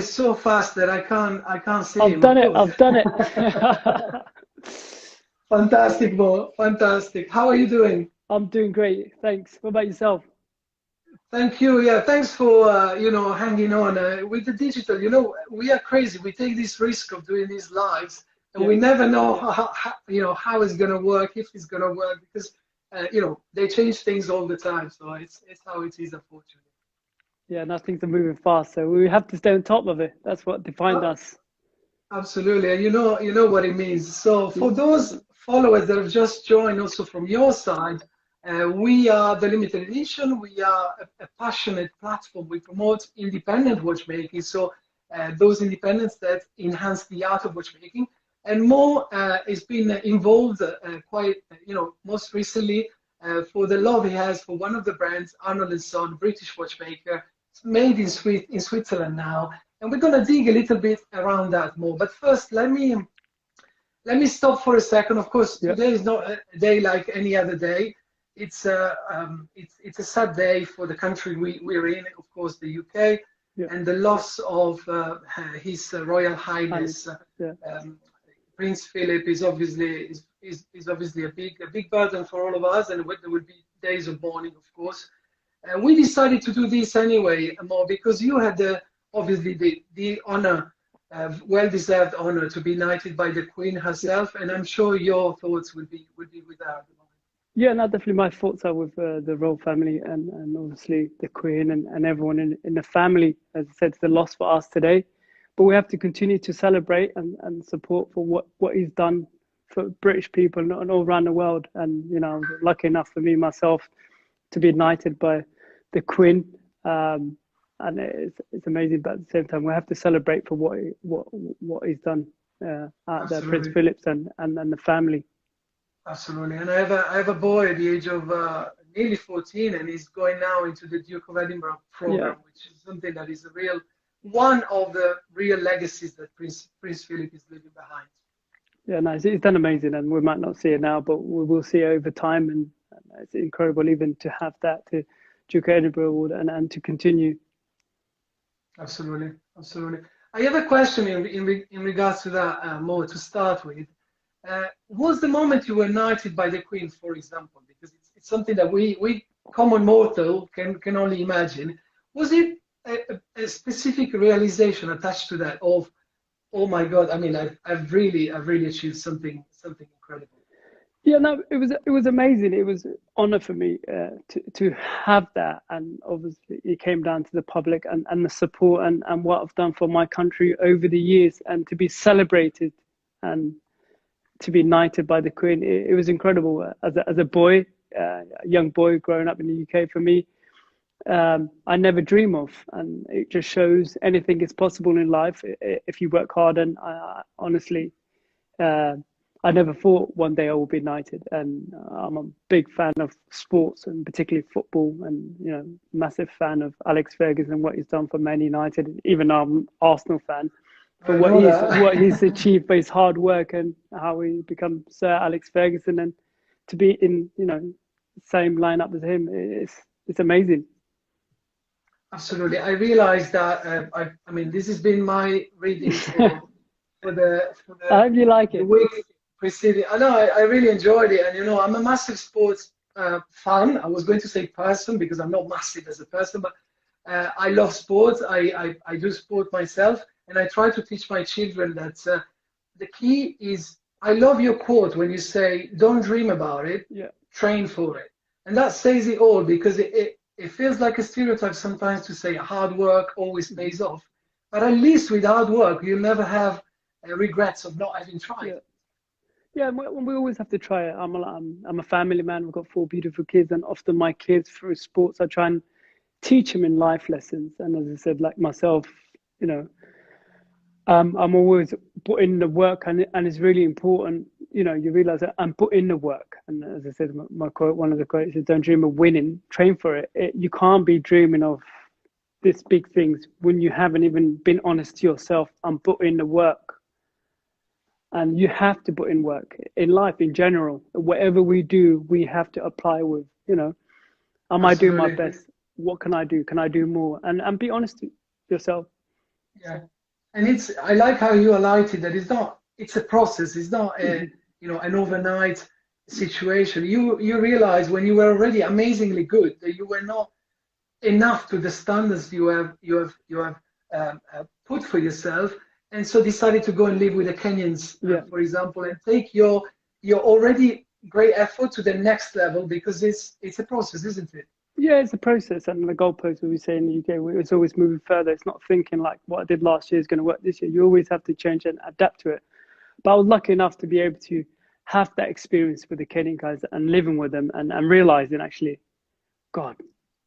is so fast that I can't see I've him. done Of it. course. I've done it. Fantastic, Mo. Fantastic. How are you doing? I'm doing great. Thanks. What about yourself? Thank you. Yeah, thanks for hanging on with the digital. We are crazy. We take this risk of doing these lives, and Yeah. we never know how it's gonna work, if it's gonna work, because they change things all the time. So it's how it is, unfortunately. Yeah. Now things are moving fast, so we have to stay on top of it. That's what defined Uh, us. Absolutely, and you know what it means. So Yeah. for those followers that have just joined, also from your side, we are the limited edition. We are a passionate platform. We promote independent watchmaking. So those independents that enhance the art of watchmaking. And Mo has been involved quite, most recently for the love he has for one of the brands, Arnold and Son, British watchmaker. It's made in Switzerland now. And we're going to dig a little bit around that more. But first, let me stop for a second. Of course, Yeah. today is not a day like any other day. It's a sad day for the country we're in, of course, the UK, Yeah. and the loss of His Royal And Highness yeah. um, Prince Philip is obviously a big burden for all of us, and there will be days of mourning, of course. We decided to do this anyway, Mo, because you had obviously the honor, well-deserved honor, to be knighted by the Queen herself, and I'm sure your thoughts will be with her. Yeah, no, definitely my thoughts are with the royal family and obviously the Queen and everyone in the family. As I said, it's a loss for us today, but we have to continue to celebrate and support for what he's done for British people and all around the world. And lucky enough for me myself to be knighted by the Queen, and it's amazing. But at the same time, we have to celebrate for what he's done out there, Prince Absolutely. Philip's and the family. Absolutely. And I have a boy at the age of nearly 14, and he's going now into the Duke of Edinburgh Yeah. program, which is something that is one of the real legacies that Prince Philip is leaving behind. Yeah, no, it's done amazing, and we might not see it now, but we will see it over time, and it's incredible even to have that to Duke of Edinburgh Award and to continue. Absolutely. Absolutely. I have a question in regards to that, Mo, to start with. Was the moment you were knighted by the Queen, for example, because it's something that we common mortal can only imagine. Was it a specific realization attached to that of, oh my God, I mean, I've really achieved something incredible. Yeah, no, it was amazing. It was honor for me to have that, and obviously it came down to the public and the support and what I've done for my country over the years, and to be celebrated and to be knighted by the Queen. It was incredible as a boy, a young boy growing up in the UK. For me, I never dream of, and it just shows anything is possible in life if you work hard. And honestly, uh, I never thought one day I would be knighted. And I'm a big fan of sports and particularly football, and massive fan of Alex Ferguson and what he's done for Man United. Even though I'm an Arsenal fan, for I what know he's that. achieved by his hard work and how he become Sir Alex Ferguson, and to be in the same lineup as him, it's amazing. Absolutely. I realized that I mean this has been my reading for the for I the hope you like the it. week preceding. I know I really enjoyed it, and I'm a massive sports fan. I was going to say person because I'm not massive as a person, but I love sports. I do sport myself, and I try to teach my children that the key is. I love your quote when you say, "Don't dream about it, Yeah, train for it," and that says it all because it feels like a stereotype sometimes to say hard work always pays off, but at least with hard work you'll never have regrets of not having tried. yeah. Yeah, and we always have to try it. I'm a family man. We've got four beautiful kids, and often my kids through sports, I try and teach them in life lessons. And as I said, like myself, you know, I'm always putting in the work, and it's really important. You realize that I'm putting in the work. And as I said, my quote, one of the quotes is, "Don't dream of winning, train for it." You can't be dreaming of these big things when you haven't even been honest to yourself. I'm putting in the work. And you have to put in work in life in general. Whatever we do, we have to apply with, am I doing my Absolutely. best? What can I do? Can I do more? And be honest to yourself. Yeah, And I like how you highlighted that it's a process. It's not an overnight situation. You realize when you were already amazingly good that you were not enough to the standards you have put for yourself, and so decided to go and live with the Kenyans, for example, and take your already great effort to the next level, because it's a process, isn't it? Yeah, it's a process, and the goalpost, we say in the UK, it's always moving further. It's not thinking like what I did last year is going to work this year. You always have to change and adapt to it. But I was lucky enough to be able to have that experience with the Kenyan guys and living with them, and realizing actually, God,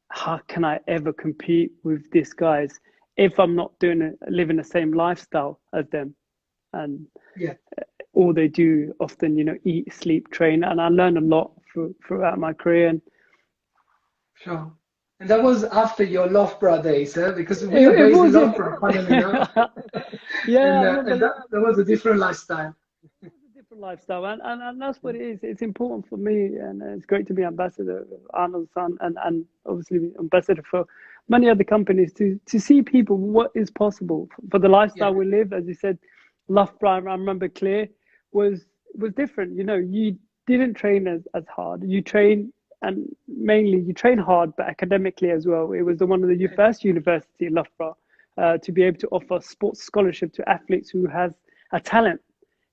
how can I ever compete with these guys if I'm not living the same lifestyle as them? And all they do often, eat, sleep, train, and I learned a lot throughout my career. And sure. And that was after your Loughborough days, because we are based in Loughborough, funnily enough. Yeah, and that was a different lifestyle. Different lifestyle, and that's what it is. It's important for me, and it's great to be ambassador of Arnold's son, and obviously ambassador for many other companies to see people what is possible for the lifestyle we live. As you said, Loughborough, I remember clear, was different. You didn't train as hard. You train, and mainly you train hard, but academically as well. It was one of the first university in Loughborough to be able to offer sports scholarship to athletes who has a talent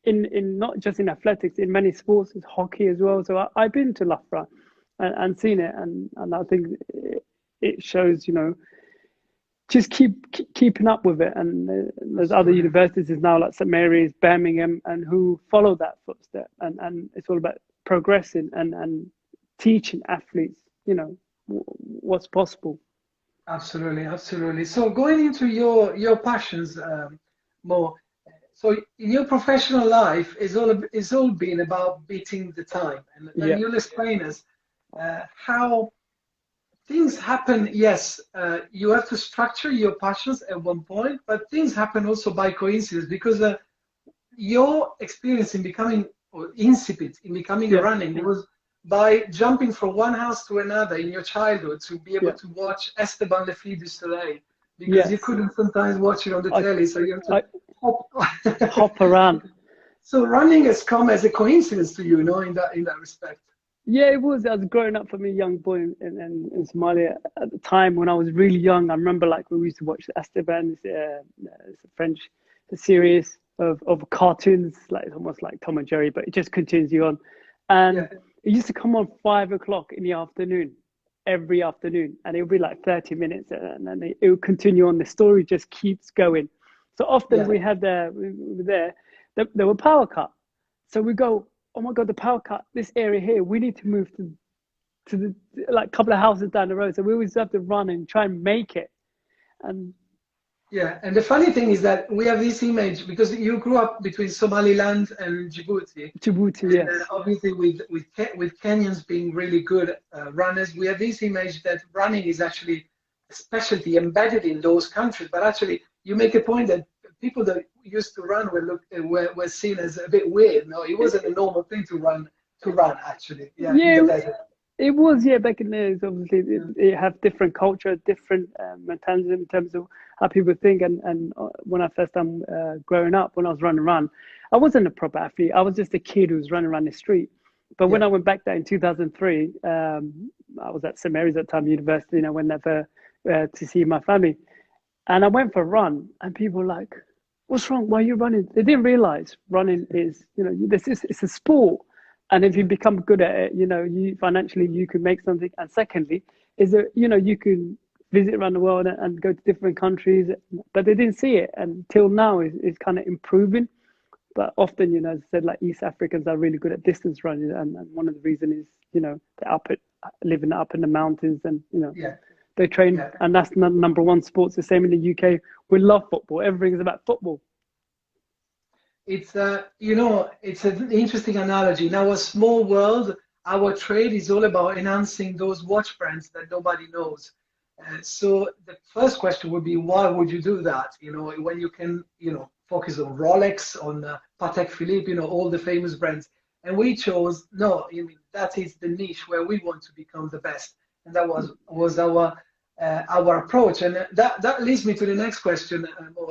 in not just in athletics, in many sports, it's hockey as well. So I've been to Loughborough and seen it, and I think it shows, just keeping up with it. And there's other universities now like St Mary's, Birmingham, and who follow that footstep, and it's all about progressing and teaching athletes, what's possible. Absolutely. So going into your passions, Mo. So in your professional life, it's all been about beating the time, and you'll explain us how things happen. Yes, you have to structure your passions at one point, but things happen also by coincidence, because your experience in becoming, or incipit in becoming running, was by jumping from one house to another in your childhood to be able to watch Esteban Lefebvre du Soleil, because you couldn't sometimes watch it on the telly, so you have to hop around. So running has come as a coincidence to you, in that respect. Yeah, it was. I was growing up for me, young boy in Somalia at the time when I was really young. I remember we used to watch Esteban, it's a French series of cartoons, like almost like Tom and Jerry, but it just continues you on. And it used to come on 5 o'clock in the afternoon, every afternoon, and it would be like 30 minutes, and then it would continue on. The story just keeps going. So often we were there were power cut. So we go, oh my God, the power cut, this area here, we need to move to the couple of houses down the road. So we always have to run and try and make it. And the funny thing is that we have this image, because you grew up between Somaliland and Djibouti. Yes. Obviously with Kenyans being really good runners, we have this image that running is actually a specialty embedded in those countries, but actually you make a point that people that used to run were seen as a bit weird. No, it wasn't a normal thing to run actually. It was, back in the days. Obviously, it have different culture, different mentality in terms of how people think. And when I first time growing up, when I was running around, I wasn't a proper athlete. I was just a kid who was running around the street. But when I went back there in 2003, I was at St Mary's at the time, university, and I went there to see my family. And I went for a run, and people were like, what's wrong? Why are you running? They didn't realize running is, it's a sport. And if you become good at it, you financially, you can make something. And secondly, is that, you can visit around the world and go to different countries, but they didn't see it. Until now, it's kind of improving. But often, as I said, like East Africans are really good at distance running. And one of the reasons is, they're living up in the mountains, and, they train, and that's the number one sport. It's the same in the UK. We love football. Everything is about football. It's it's an interesting analogy. In our small world, our trade is all about enhancing those watch brands that nobody knows. So the first question would be, why would you do that? When you can, focus on Rolex, on Patek Philippe, all the famous brands. And we chose, that is the niche where we want to become the best. And that was our approach. And that leads me to the next question.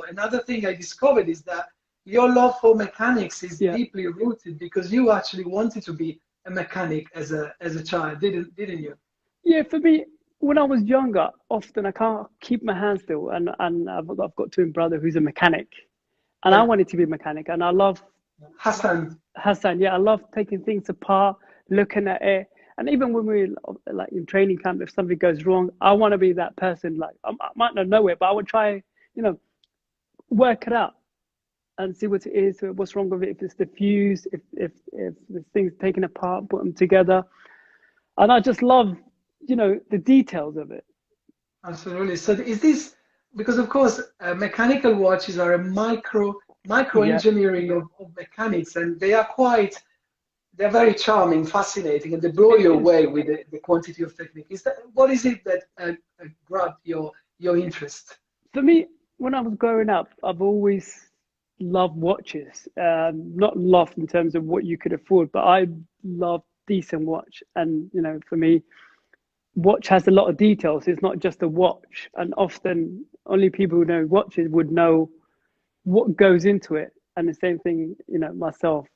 Another thing I discovered is that your love for mechanics is deeply rooted because you actually wanted to be a mechanic as a child, didn't you? Yeah, for me, when I was younger, often I can't keep my hands still, and I've got twin brother who's a mechanic, and I wanted to be a mechanic, and I love Hassan. Yeah, I love taking things apart, looking at it, and even when we're like in training camp, if something goes wrong, I want to be that person. Like I might not know it, but I would try, work it out and see what it is, what's wrong with it, if it's the fuse, if the thing's taken apart, put them together, and I just love, the details of it. Absolutely. So is this because, of course, mechanical watches are a micro engineering of mechanics, and they're very charming, fascinating, and they blow you away with the quantity of technique. What is it that grabbed your interest? For me, when I was growing up, I've always loved watches. Not loved in terms of what you could afford, but I love decent watch, and for me, watch has a lot of details. It's not just a watch, and often only people who know watches would know what goes into it. And the same thing, myself,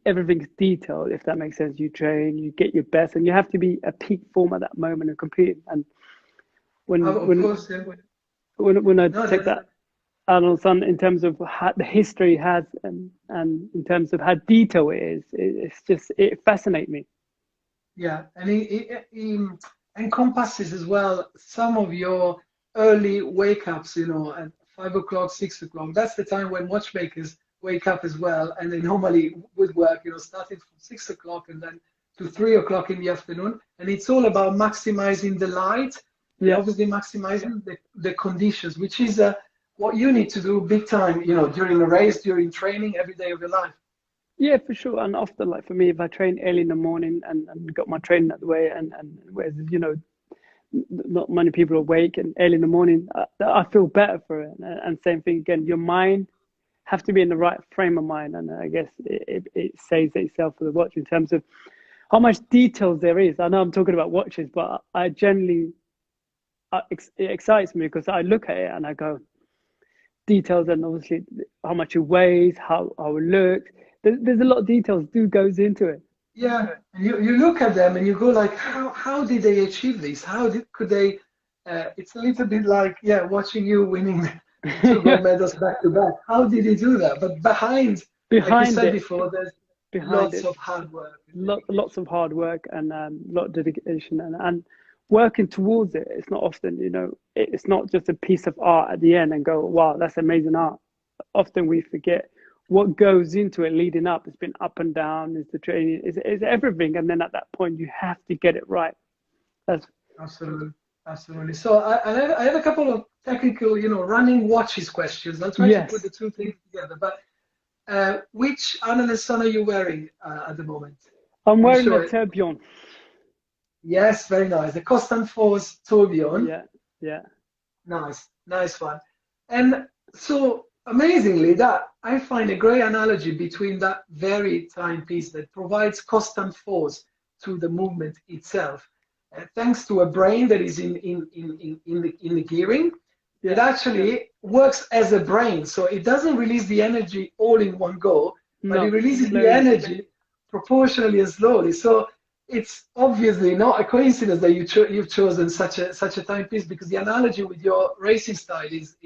everything's detailed, if that makes sense. You train, you get your best, and you have to be at peak form at that moment of competing. And when I take that Arnold son in terms of how the history has and in terms of how detailed it is, it fascinates me. Yeah, and it encompasses as well some of your early wake ups, at 5 o'clock, 6 o'clock. That's the time when watchmakers wake up as well, and they normally would work, starting from 6 o'clock and then to 3 o'clock in the afternoon. And it's all about maximizing the light, obviously maximizing the conditions, which is what you need to do big time, during a race, during training, every day of your life. Yeah, for sure. And often, like for me, if I train early in the morning and got my training out the way, and whereas not many people are awake and early in the morning, I feel better for it. And same thing again, your mind have to be in the right frame of mind, and I guess it says itself for the watch in terms of how much details there is. I know I'm talking about watches, but I generally it excites me because I look at it and I go details, and obviously how much it weighs, how it looks. There's a lot of details goes into it. Yeah, and you look at them and you go like, how did they achieve this? Could they? It's a little bit like watching you winning 2 gold medals back to back. How did he do that? But behind like you said before, there's lots of hard work. Lots of hard work and a lot of dedication and working towards it. It's not often, it's not just a piece of art at the end and go, wow, that's amazing art. Often we forget what goes into it leading up. It's been up and down, is the training, is everything. And then at that point, you have to get it right. Absolutely. So I have a couple of technical, running watches questions. I'll try to put the two things together. But which Andersen are you wearing at the moment? I'm wearing a tourbillon. Yes, very nice. The Konstantin tourbillon. Yeah. Nice one. And so amazingly, that I find a great analogy between that very timepiece that provides constant force to the movement itself, thanks to a brain that is in the gearing. It actually works as a brain, so it doesn't release the energy all in one go, but it releases the energy proportionally and slowly. So it's obviously not a coincidence that you've chosen such a timepiece, because the analogy with your racing style is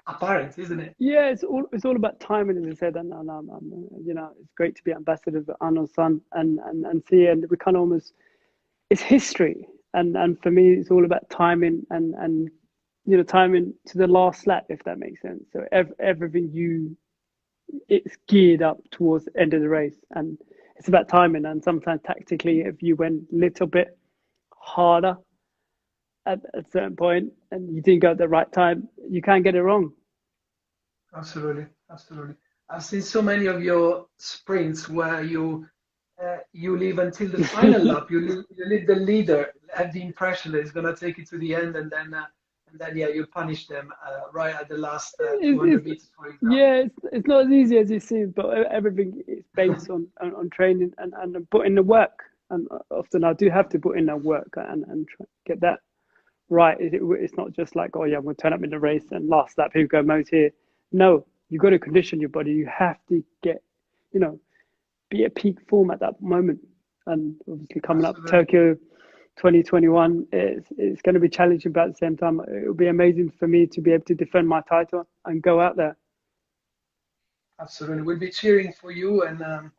apparent, isn't it? Yeah, it's all about timing, as I said, and it's great to be ambassador of Arnold's son and see, and we kind of almost, it's history, and for me it's all about timing and timing to the last lap, if that makes sense. So everything it's geared up towards the end of the race, and it's about timing. And sometimes tactically, if you went a little bit harder at a certain point and you didn't go at the right time, you can't get it wrong. Absolutely. I've seen so many of your sprints where you leave until the final lap. You leave the leader, have the impression that it's going to take it to the end, and then you punish them right at the last 200 meters, for example. Yeah, it's not as easy as it seems, but everything is based on training and putting the work. And often I do have to put in that work and try to get that right. It's not just like, oh yeah, I'm going to turn up in the race and last lap, here we go, Mo's here. No, you've got to condition your body. You have to get, you know, be at peak form at that moment. And obviously coming up Tokyo 2021, it's going to be challenging, but at the same time, it'll be amazing for me to be able to defend my title and go out there. Absolutely, we'll be cheering for you. And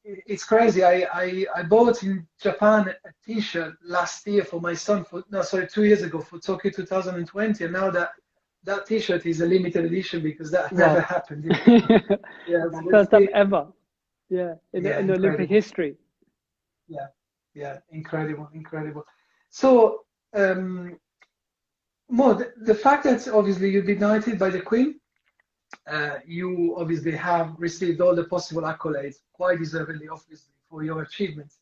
it's crazy. I bought in Japan a T-shirt last year for my son. 2 years ago for Tokyo 2020, and now that T-shirt is a limited edition because that never happened. Yeah, first time ever. Yeah, in the Olympic history. Yeah, incredible. So, Mo, the fact that obviously you've been knighted by the Queen, you obviously have received all the possible accolades, quite deservedly, obviously, for your achievements,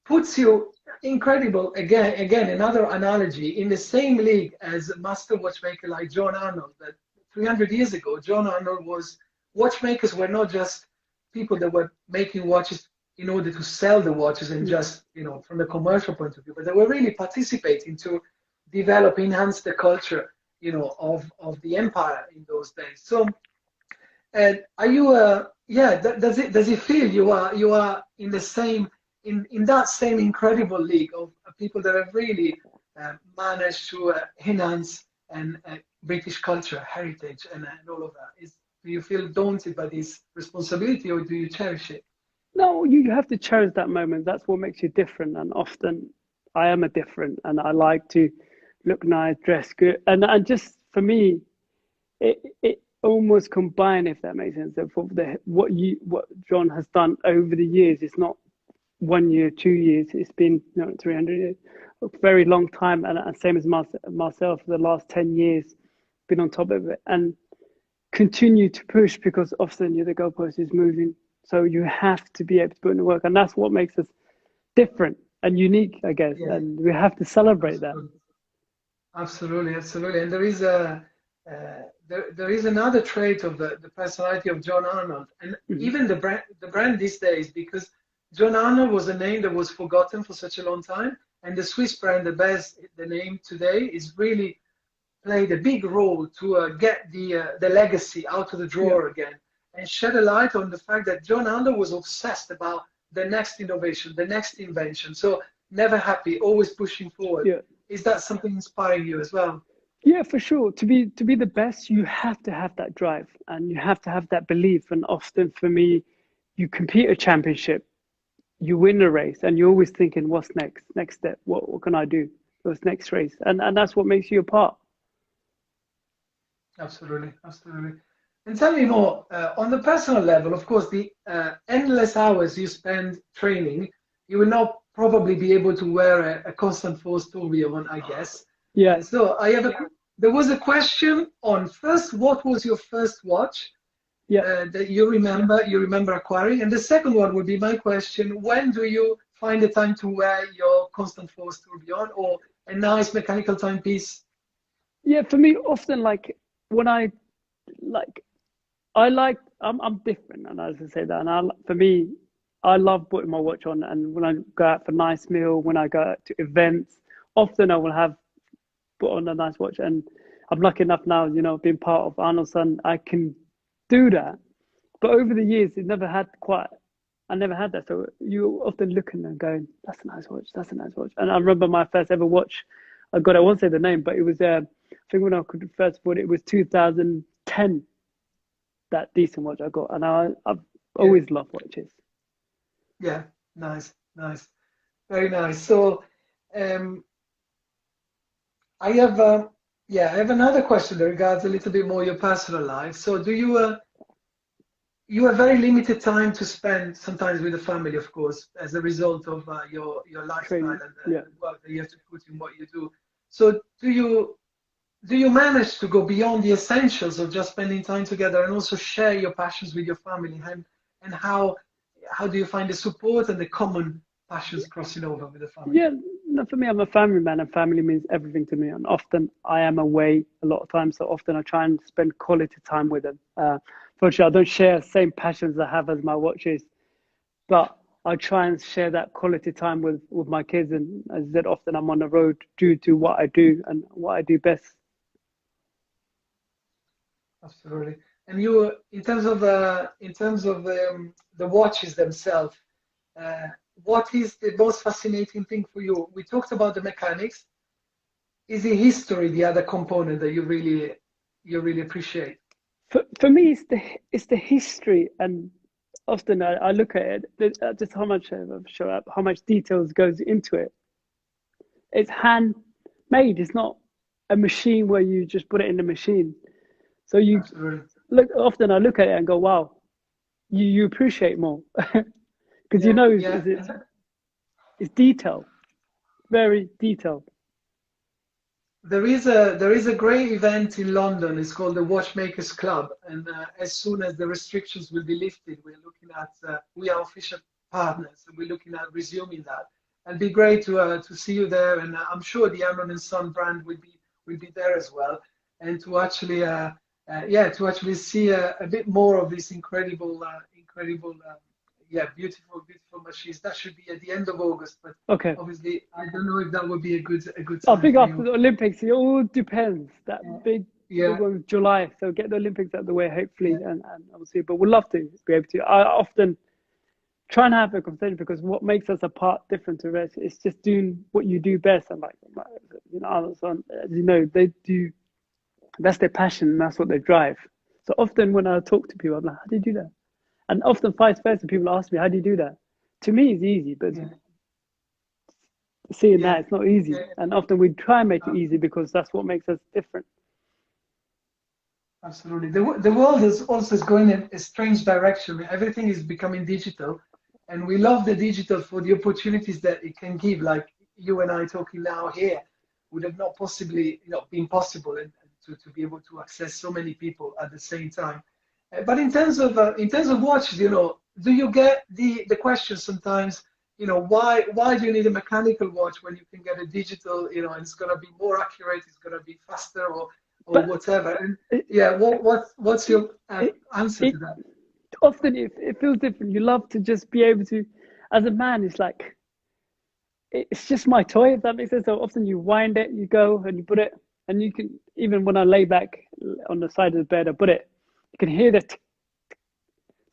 puts you incredible, again, another analogy, in the same league as a master watchmaker like John Arnold. That 300 years ago, John Arnold watchmakers were not just people that were making watches in order to sell the watches and just, you know, from the commercial point of view, but they were really participating to develop, enhance the culture, you know, of the empire in those days. So, are you, does it feel you are in the same, in that same incredible league of people that have really managed to enhance and British culture, heritage, and all of that? Do you feel daunted by this responsibility, or do you cherish it? No, you have to cherish that moment. That's what makes you different. And often I am a different, and I like to look nice, dress good. And just for me, it almost combined, if that makes sense. So for what John has done over the years, it's not 1 year, 2 years. It's been 300 years, a very long time. And same as myself, for the last 10 years, been on top of it and continue to push, because often the goalpost is moving. So you have to be able to put in the work, and that's what makes us different and unique, I guess. Yeah. And we have to celebrate that. Absolutely. And there is another trait of the personality of John Arnold, and even the brand these days, because John Arnold was a name that was forgotten for such a long time, and the Swiss brand that bears the name today is really played a big role to get the legacy out of the drawer again, and shed a light on the fact that John Arnold was obsessed about the next innovation, the next invention. So never happy, always pushing forward. Yeah. Is that something inspiring you as well? Yeah, for sure. To be the best, you have to have that drive, and you have to have that belief. And often for me, you compete a championship, you win a race, and you're always thinking, what's next step? What can I do? What's next race? And that's what makes you apart. Absolutely. And tell me more, on the personal level, of course, the endless hours you spend training, you will not probably be able to wear a constant force tourbillon, I guess. Yeah. So there was a question on first, what was your first watch that you remember acquiring? And the second one would be my question, when do you find the time to wear your constant force tourbillon or a nice mechanical timepiece? Yeah, for me, often when I'm different, and as I say that, and for me, I love putting my watch on, and when I go out for a nice meal, when I go out to events, often I will have put on a nice watch. And I'm lucky enough now, being part of Arnold's son, I can do that. But over the years, I never had that. So you're often looking and going, that's a nice watch. And I remember my first ever watch I got, I won't say the name, but it was, I think when I could first bought it, it was 2010, that decent watch I got. And I've always loved watches. Yeah, nice. Very nice. So I have another question that regards a little bit more your personal life. So do you have very limited time to spend sometimes with the family, of course, as a result of your lifestyle and the work that you have to put in what you do. So do you manage to go beyond the essentials of just spending time together and also share your passions with your family? And how do you find the support and the common passions crossing over with the family? Yeah, no, for me, I'm a family man, and family means everything to me. And often I am away a lot of times, so often I try and spend quality time with them. Fortunately, I don't share the same passions I have as my watches, but I try and share that quality time with my kids. And as I said, often I'm on the road due to what I do and what I do best. Absolutely. And you, in terms of the watches themselves, what is the most fascinating thing for you? We talked about the mechanics. Is the history the other component that you really appreciate? For me, it's the history, and often I look at it just how much details goes into it. It's handmade. It's not a machine where you just put it in the machine. So you look. Often I look at it and go, "Wow, you appreciate more," because you know it's detailed, very detailed. There is a great event in London. It's called the Watchmakers Club, and as soon as the restrictions will be lifted, we're looking at we are official partners, and we're looking at resuming that. It'd be great to see you there, and I'm sure the Arnold and Son brand will be there as well, and to actually see a bit more of this incredible beautiful machines. That should be at the end of August, but okay. Obviously I don't know if that would be a good time. I think after the Olympics, it all depends. That big one, July. So get the Olympics out of the way, hopefully, and obviously. But we'd love to be able to. I often try and have a conversation because what makes us apart, different to the rest, is just doing what you do best. And Arnold, as you know, they do. That's their passion, and that's what they drive. So often when I talk to people, I'm like, "How do you do that?" And often vice versa, people ask me, "How do you do that?" To me, it's easy, but seeing that it's not easy. And often we try and make it easy because that's what makes us different. Absolutely. The world is also going in a strange direction. Everything is becoming digital, and we love the digital for the opportunities that it can give. Like you and I talking now here would have not possibly been possible, and to be able to access so many people at the same time. But in terms of watches, do you get the question sometimes? Why do you need a mechanical watch when you can get a digital? And it's going to be more accurate, it's going to be faster, or whatever. And what's your answer to that? Often it feels different. You love to just be able to, as a man, it's like it's just my toy, if that makes sense. So often you wind it, you go and you put it, and you can, even when I lay back on the side of the bed, I put it. You can hear that.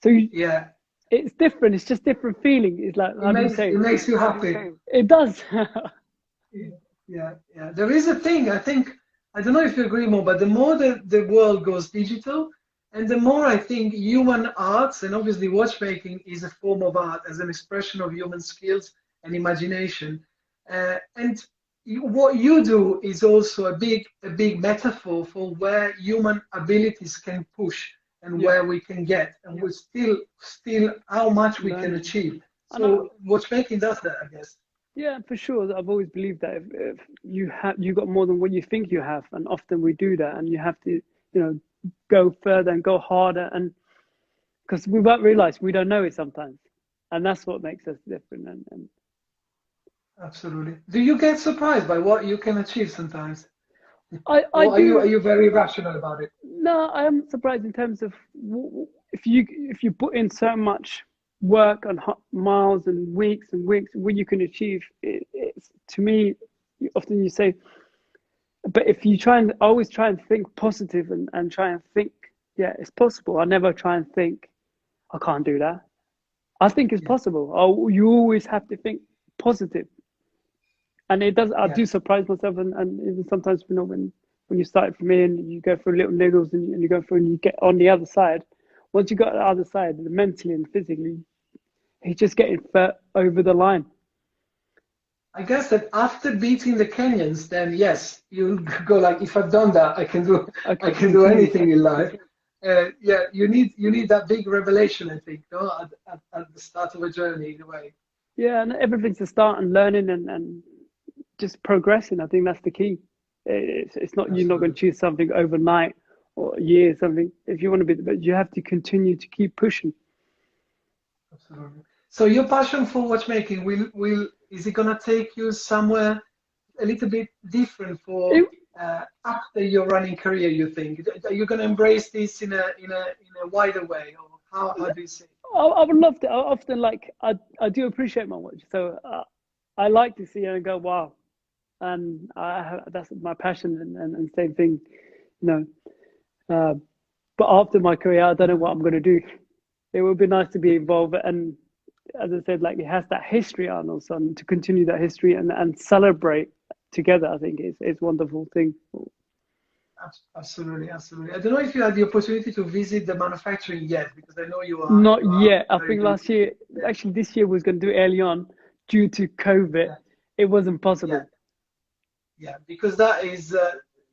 So it's different. It's just different feeling. It's like it makes you happy. It does. yeah. There is a thing. I think I don't know if you agree, Mo, but the more the world goes digital, and the more I think human arts, and obviously watchmaking is a form of art as an expression of human skills and imagination, and what you do is also a big metaphor for where human abilities can push and where we can get, and we're still how much we can achieve. So watchmaking does that, I guess. Yeah, for sure. I've always believed that if you got more than what you think you have, and often we do that, and you have to go further and go harder, and because we won't realize we don't know it sometimes, and that's what makes us different. And absolutely. Do you get surprised by what you can achieve sometimes? Are you very rational about it? No, I am surprised in terms of if you put in so much work and miles and weeks what you can achieve. It's to me, often you say, but if you always try and think positive and try and think, it's possible. I never try and think, I can't do that. I think it's possible. You always have to think positive. And it does. I do surprise myself, and even sometimes when you start for me and you go through little niggles and you go through and you get on the other side. Once you got on the other side, mentally and physically, he's just getting over the line. I guess that after beating the Kenyans, then yes, you go like, if I've done that, I can do anything in life. You need that big revelation, I think, at the start of a journey in a way. Yeah, and everything's a start and learning and just progressing. I think that's the key. It's not you're not going to choose something overnight or a year something. If you want to be, but you have to continue to keep pushing. Absolutely. So your passion for watchmaking is it going to take you somewhere a little bit different for after your running career? You think are you going to embrace this in a wider way, or how do you see it? I would love to. I often like I do appreciate my watch, so I like to see it and go wow, and that's my passion and same thing, you know. But after my career, I don't know what I'm going to do. It would be nice to be involved, and as I said, like it has that history, Arnold, son, to continue that history and celebrate together. I think it's a wonderful thing. Absolutely, absolutely. I don't know if you had the opportunity to visit the manufacturing yet, because I know Not you are yet. I very think good. last year, Yeah, actually this year was going to do early on due to COVID. yeah, It wasn't yeah, possible. yeah. Because that is,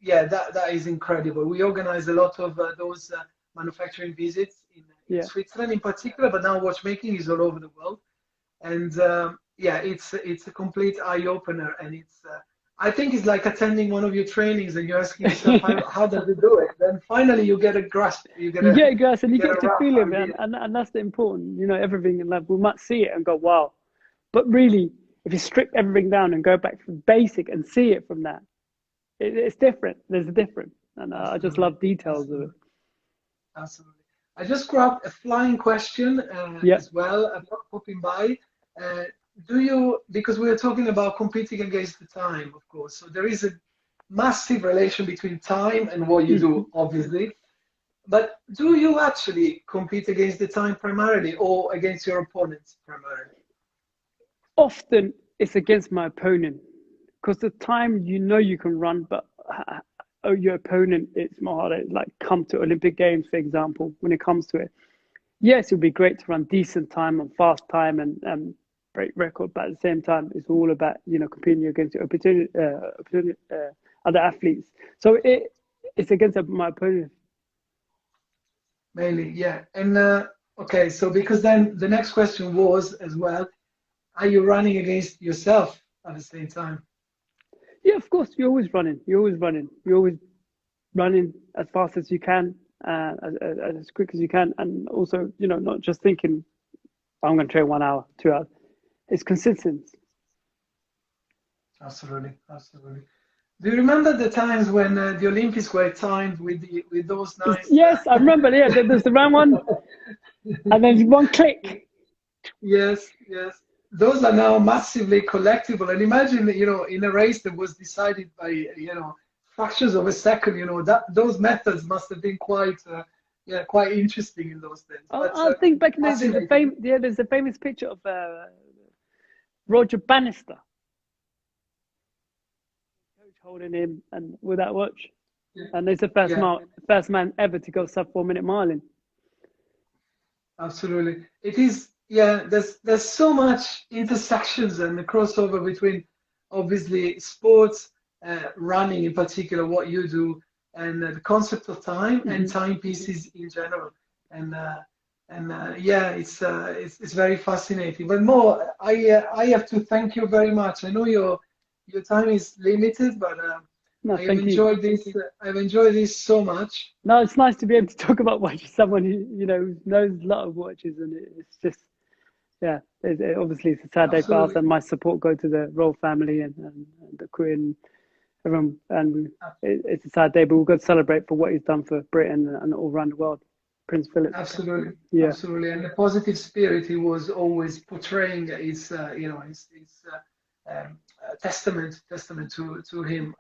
yeah, that is incredible. We organize a lot of those manufacturing visits in Yeah. Switzerland in particular, but now watchmaking is all over the world. And yeah, it's a complete eye opener, and it's I think it's like attending one of your trainings and you're asking yourself how does it do it? Then finally you get a grasp, You get a grass and you you get a get to rough feel it, man. idea. And that's the important, everything in life. We might see it and go, wow. But really, if you strip everything down and go back to the basic and see it from that, it's different. There's a difference. And I just Absolutely, love details of it. absolutely, absolutely. I just grabbed a flying question Yeah. as well, popping by. Uh, do you, because we are talking about competing against the time, of course, so there is a massive relation between time and what you Mhm. do, obviously. But do you actually compete against the time primarily or against your opponents primarily? Often it's against my opponent because the time you can run, but your opponent, it's more harder. Like come to Olympic Games, for example, when it comes to it. Yes, it would be great to run decent time and fast time and break record, but at the same time, it's all about competing against your other athletes. So it's against my opponent. Mainly, yeah. And okay, so because then the next question was as well, are you running against yourself at the same time? Yeah, of course, you're always running. You're always running. You're always running as fast as you can, as quick as you can, and also not just thinking I'm going to train 1 hour, 2 hours. It's consistent. Absolutely, absolutely. Do you remember the times when the Olympics were timed with those nice? Yes, I remember. Yeah, there's the round one, and then one click. Yes, yes. Those are now massively collectible. And imagine, in a race that was decided by, fractions of a second, that those methods must have been quite, yeah, quite interesting in those days. But I think back in the days, fascinating. there's a famous picture of Roger Bannister, coach holding him and with that watch, Yeah, and he's the yeah, first man ever to go sub 4 minute miling. absolutely. It is, yeah. There's so much intersections and the crossover between, obviously, sports, running in particular, what you do, and the concept of time and Mm-hmm. timepieces in general. And yeah, it's very fascinating. But Mo, I have to thank you very much. I know your time is limited, but No, I have thank you. enjoyed this. I've enjoyed this so much. No, it's nice to be able to talk about watches. Someone who knows a lot of watches, and it's just yeah. Obviously, it's a sad day for us, Absolutely. and my support go to the royal family and the Queen and everyone. And it's a sad day, but we've got to celebrate for what he's done for Britain and all around the world. Prince Philip. Absolutely, Yeah, absolutely, and the positive spirit he was always portraying is, is testament to him,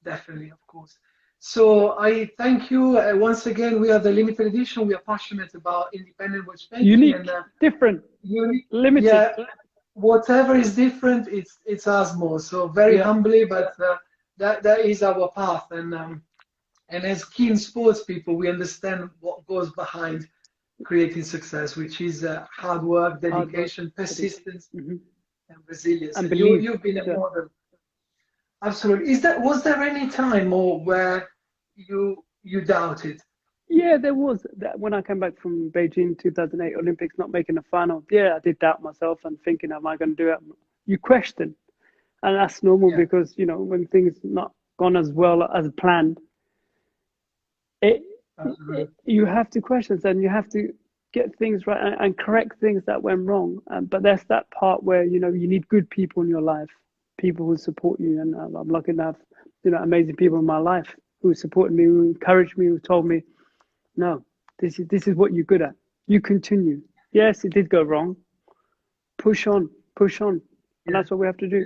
definitely, of course. So I thank you once again. We are the limited edition. We are passionate about independent watchmaking and unique, different, unique. limited. Yeah, whatever is different, it's us more. So very Yeah, humbly, but that is our path, and as keen sports people, we understand what goes behind creating success, which is hard work, hard work, dedication, persistence, mm-hmm. and resilience. And And believe. you've been a Yeah. model. Absolutely. Was there any time or where you doubted? Yeah, there was that when I came back from Beijing 2008 Olympics, not making a final. Yeah, I did doubt myself and thinking, am I going to do it? You question, and that's normal Yeah, because when things not gone as well as planned, it, absolutely. you have to question and you have to get things right and correct things that went wrong. But there's that part where you need good people in your life, people who support you, and I'm lucky enough, amazing people in my life who supported me, who encouraged me, who told me, no, this is what you're good at. You continue. Yes, it did go wrong. Push on, and that's what we have to do.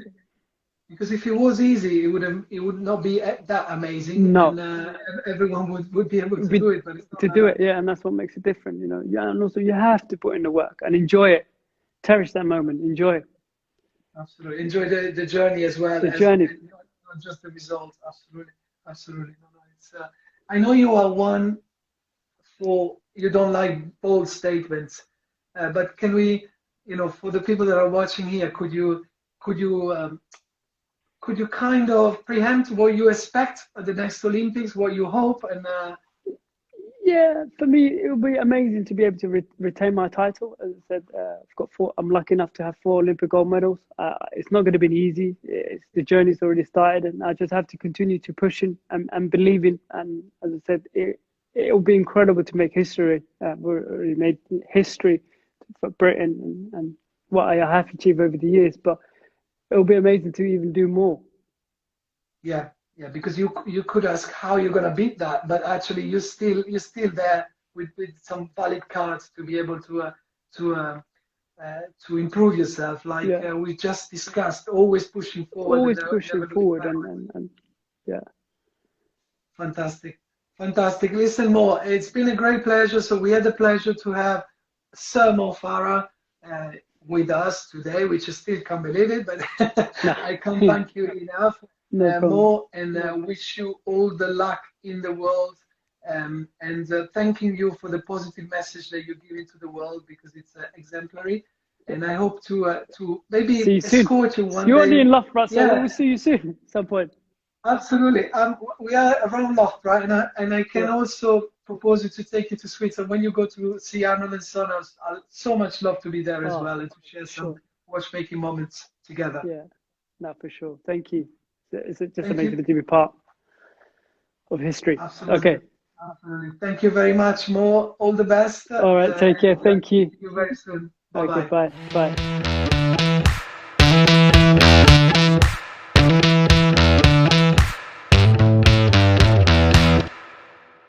Because if it was easy, it would not be that amazing. No. And everyone would be able to do it, but it's not to do it, yeah, and that's what makes it different, you know. Yeah, and also you have to put in the work and enjoy it, cherish that moment, enjoy it. Absolutely, enjoy the journey as well. The journey, not just the result. Absolutely. No, it's. I know you are one for you don't like bold statements, but can we, you know, for the people that are watching here, could you kind of preempt what you expect at the next Olympics, what you hope, and yeah, for me it would be amazing to be able to retain my title. As I said, I've got 4. I'm lucky enough to have 4 Olympic gold medals. It's not going to be easy. The journey's already started, and I just have to continue to push in and believing. And as I said, it will be incredible to make history. We made history for Britain and what I have achieved over the years, but it'll be amazing to even do more. Yeah, because you could ask how you're gonna beat that, but actually you're still there with some valid cards to be able to improve yourself. Like we just discussed, always pushing forward. Always pushing forward, and yeah. Fantastic. Listen, Mo, it's been a great pleasure. So we had the pleasure to have Sir Mo Farah with us today, which I still can't believe it, but I can't thank you enough, Mo, and wish you all the luck in the world, and thanking you for the positive message that you're giving to the world, because it's exemplary. And I hope to maybe escort you one day. You're only in Loughborough, so we'll see you soon at some point. Absolutely. We are around Loughborough, and I can also propose you to take you to Switzerland when you go to see Arnold and Son. I'd so much love to be there as well, and to share some watchmaking moments together. Yeah, no, for sure. Thank you. It's just amazing to be part of history. Absolutely. Okay. Absolutely. Thank you very much, Mo. All the best. All right. Take care. Thank you. See you very soon. Bye-bye. Okay, bye.